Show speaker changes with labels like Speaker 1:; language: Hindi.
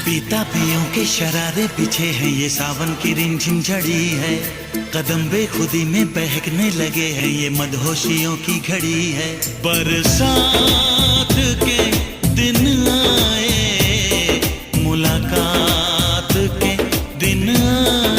Speaker 1: पीता पियों के शरारे पीछे हैं, ये सावन की रिमझिम झड़ी है। कदम बेखुदी में बहकने लगे हैं, ये मदहोशियों की घड़ी है। बरसात के दिन आए, मुलाकात के दिन आए।